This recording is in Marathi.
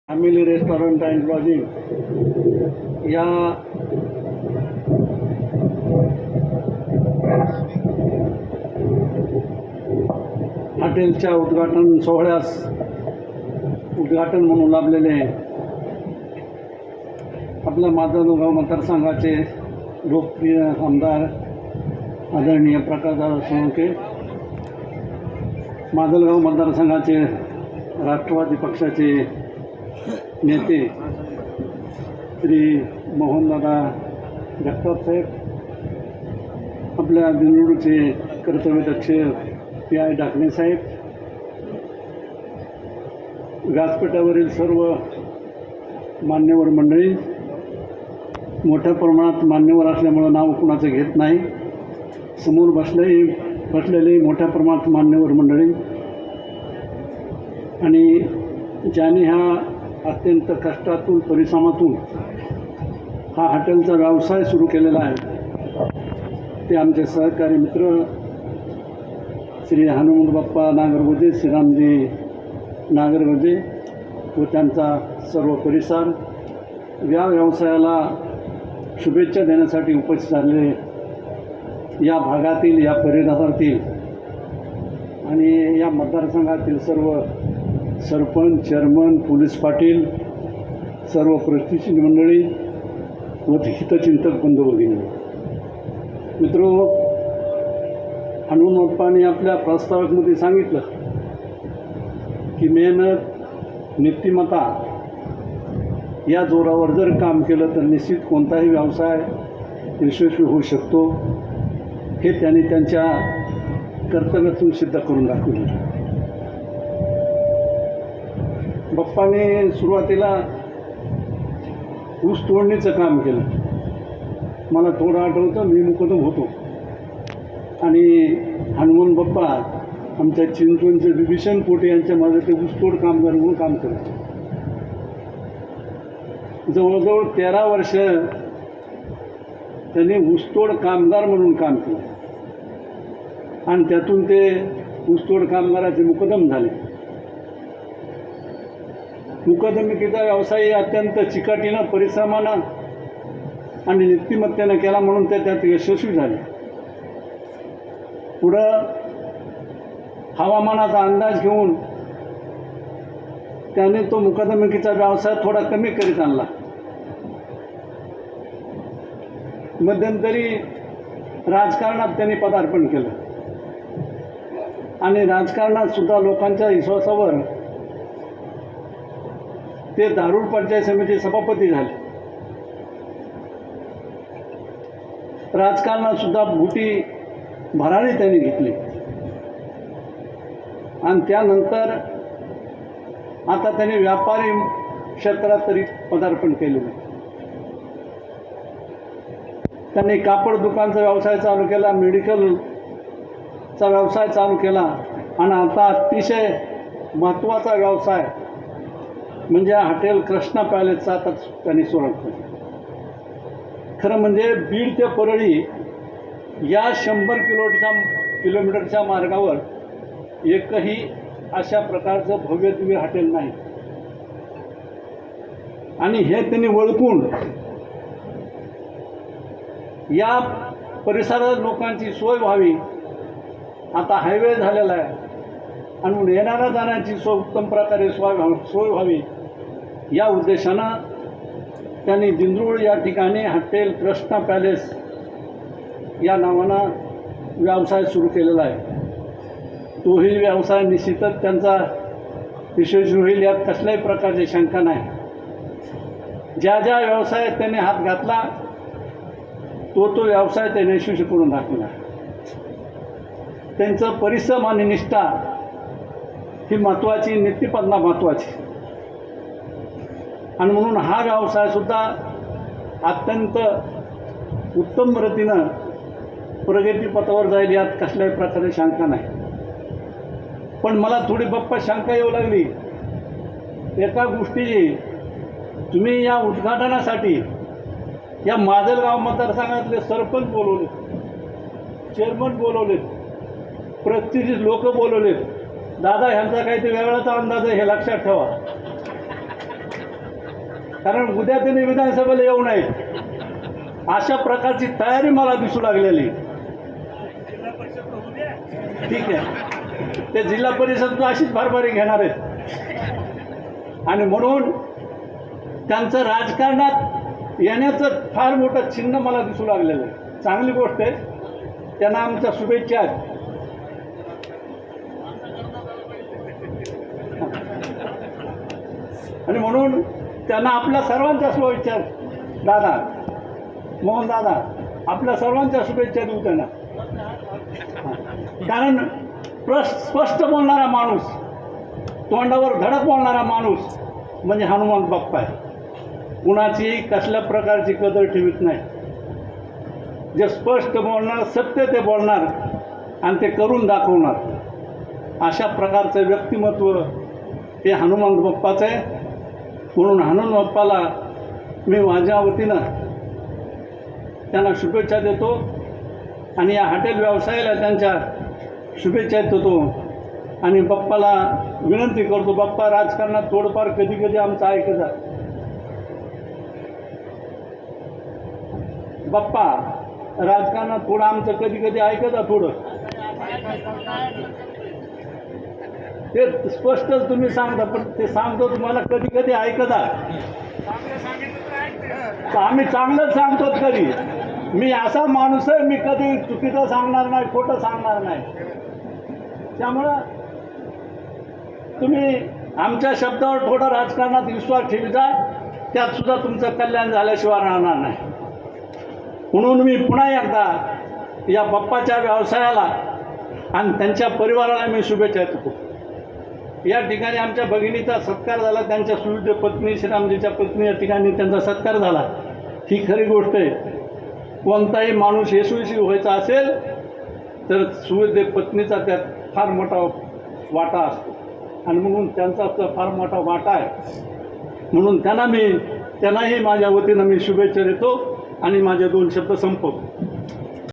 फॅमिली रेस्टॉरंट अँड लॉजिंग या हॉटेलच्या उद्घाटन सोहळ्यास उद्घाटन म्हणून लाभलेले आपल्या माजलगाव मतदारसंघाचे लोकप्रिय आमदार आदरणीय प्रकाशदादा सोळंके, माजलगाव मतदारसंघाचे राष्ट्रवादी पक्षाचे नेते श्री मोहनदादा जगताप साहेब, आपल्या दिंडोरीचे कर्तव्यदक्ष पी.आय. डाकणे साहेब, व्यासपीठावरील सर्व मान्यवर मंडळी, मोठ्या प्रमाणात मान्यवर असल्यामुळं नाव कुणाचं घेत नाही, समोर बसलेले मोठ्या प्रमाणात मान्यवर मंडळी आणि ज्यांनी ह्या अत्यंत कष्टातून परिश्रमातून हा हॉटेलचा व्यवसाय सुरू केलेला आहे ते आमचे सहकारी मित्र श्री हनुमंत बाप्पा नागरगोजे, श्रीरामजी नागरगोजे व त्यांचा सर्व परिसर या व्यवसायाला शुभेच्छा देण्यासाठी उपस्थित झालेले या भागातील, या परिसरातील आणि या मतदारसंघातील सर्व सरपंच, चेअरमन, पोलीस पाटील, सर्व प्रतिष्ठित मंडळी व हितचिंतक बंधू भगिनी, मित्रो, हनुमंत बाप्पांनी आपल्या प्रस्तावनेमध्ये सांगितलं की मेहनत, नीतिमत्ता या जोरावर जर काम केलं तर निश्चित कोणताही व्यवसाय यशस्वी होऊ शकतो, हे त्यांनी त्यांच्या कर्तव्यातून सिद्ध करून दाखवले. बाप्पाने सुरुवातीला ऊस तोडणीचं काम केलं. मला थोडं आठवतं, मी मुकदम होतो आणि हनुमंत बाप्पा आमच्या चिंचवणचे विभीषण पोटे यांच्या माझं ते ऊसतोड कामगार म्हणून काम करत. जवळजवळ 13 वर्ष त्यांनी ऊसतोड कामगार म्हणून काम केलं आणि त्यातून ते ऊसतोड कामगाराचे मुकदम झाले. मुकदमिकेचा व्यवसाय अत्यंत चिकाटीनं, परिश्रमानं आणि नीतिमत्तेनं केला म्हणून ते त्यात यशस्वी झाले. पुढं हवामानाचा अंदाज घेऊन त्याने तो मुकदमिकेचा व्यवसाय थोडा कमी करीत आणला. मध्यंतरी राजकारणात त्यांनी पदार्पण केलं आणि राजकारणात सुद्धा लोकांच्या विश्वासावर ते दारुड पंचायत समिती सभापती झाले. राजकारणात सुद्धा मोठी भरारी त्यांनी घेतली आणि त्यानंतर आता त्यांनी व्यापारी क्षेत्रात तरी पदार्पण केलेलं. त्यांनी कापड दुकानचा व्यवसाय चालू केला, मेडिकलचा व्यवसाय चालू केला आणि आता अतिशय महत्त्वाचा व्यवसाय म्हणजे हॉटेल कृष्णा पॅलेसचा आता त्यांनी सुरुवात केली. खरं म्हणजे बीड ते परळी या 100 किलोमीटरच्या मार्गावर एकही अशा प्रकारचं भव्य दिव्य हॉटेल नाही आणि हे त्यांनी ओळखून या परिसरात लोकांची सोय व्हावी, आता हायवे झालेला आहे आणि येणाऱ्या जाण्याची सोय उत्तम प्रकारे सोय व्हावी या उद्देशानं त्यांनी दिंडोरी या ठिकाणी हॉटेल कृष्णा पॅलेस या नावानं व्यवसाय सुरू केलेला आहे. तोही व्यवसाय निश्चितच त्यांचा यशस्वी होईल यात कसल्याही प्रकारची शंका नाही. ज्या ज्या व्यवसायात त्यांनी हात घातला तो व्यवसाय त्यांनी यशस्वी करून दाखवला. त्यांचं परिश्रम आणि निष्ठा ही महत्त्वाची, नीतिपद्धती महत्त्वाची आणि म्हणून हा व्यवसायसुद्धा अत्यंत उत्तम रीतीनं प्रगतीपथावर जाईल यात कसल्याही प्रकारे शंका नाही. पण मला थोडी बाप्पा शंका येऊ लागली एका गोष्टीची. तुम्ही या उद्घाटनासाठी या माजलगाव मतदारसंघातले सरपंच बोलवले, चेअरमन बोलवलेत, प्रतिष्ठित लोक बोलवलेत. दादा ह्यांचा काहीतरी वेगळाच अंदाज आहे हे लक्षात ठेवा. कारण उद्या त्यांनी विधानसभेला येऊ नये अशा प्रकारची तयारी मला दिसू लागलेली. ठीक आहे, ते जिल्हा परिषद अशीच भरभरी घेणार आहेत आणि म्हणून त्यांचं राजकारणात येण्याचं फार मोठं चिन्ह मला दिसू लागलेलं आहे. चांगली गोष्ट आहे, त्यांना आमच्या शुभेच्छा आहेत. आणि म्हणून त्यांना आपल्या सर्वांच्या शुभेच्छा दादा, मोहन दादा, आपल्या सर्वांच्या शुभेच्छा देऊ त्यांना. कारण स्पष्ट बोलणारा माणूस, तोंडावर धडक बोलणारा माणूस म्हणजे हनुमंत बाप्पा आहे. कुणाची कसल्या प्रकारची कदर ठेवीत नाही. जे स्पष्ट बोलणार, सत्य ते बोलणार आणि ते करून दाखवणार, अशा प्रकारचं व्यक्तिमत्व हे हनुमंत बाप्पाचं आहे. म्हणून हनुमंत बाप्पाला मी माझ्या वतीनं त्यांना शुभेच्छा देतो आणि या हॉटेल व्यवसायाला त्यांच्या शुभेच्छा देतो. आणि बाप्पाला विनंती करतो, बाप्पा राजकारणात थोडंफार कधी कधी आमचं ऐकता. बाप्पा राजकारणात थोडं आमचं कधी कधी ऐकता. थोडं ते स्पष्टच तुम्ही सांगता, पण ते सांगतो तुम्हाला कधी कधी ऐकता. आम्ही चांगलंच सांगतो. कधी मी असा माणूस आहे, मी कधी चुकीचं सांगणार नाही, खोटं सांगणार नाही. त्यामुळं तुम्ही आमच्या शब्दावर थोडा राजकारणात विश्वास ठेवता, त्यात सुद्धा तुमचं कल्याण झाल्याशिवाय राहणार नाही. म्हणून मी पुन्हा एकदा या बाप्पाच्या व्यवसायाला आणि त्यांच्या परिवाराला मी शुभेच्छा देतो. या ठिकाणी आमच्या भगिनीचा सत्कार झाला, त्यांच्या सुविध पत्नी श्रीरामजीच्या पत्नी या ठिकाणी त्यांचा सत्कार झाला. ही खरी गोष्ट आहे. कोणताही माणूस यशस्वी व्हायचा असेल तर सुविध पत्नीचा त्यात फार मोठा वाटा असतो आणि म्हणून त्यांचा फार मोठा वाटा आहे. म्हणून त्यांनाही माझ्या वतीनं मी शुभेच्छा देतो आणि माझे 2 शब्द संपवतो.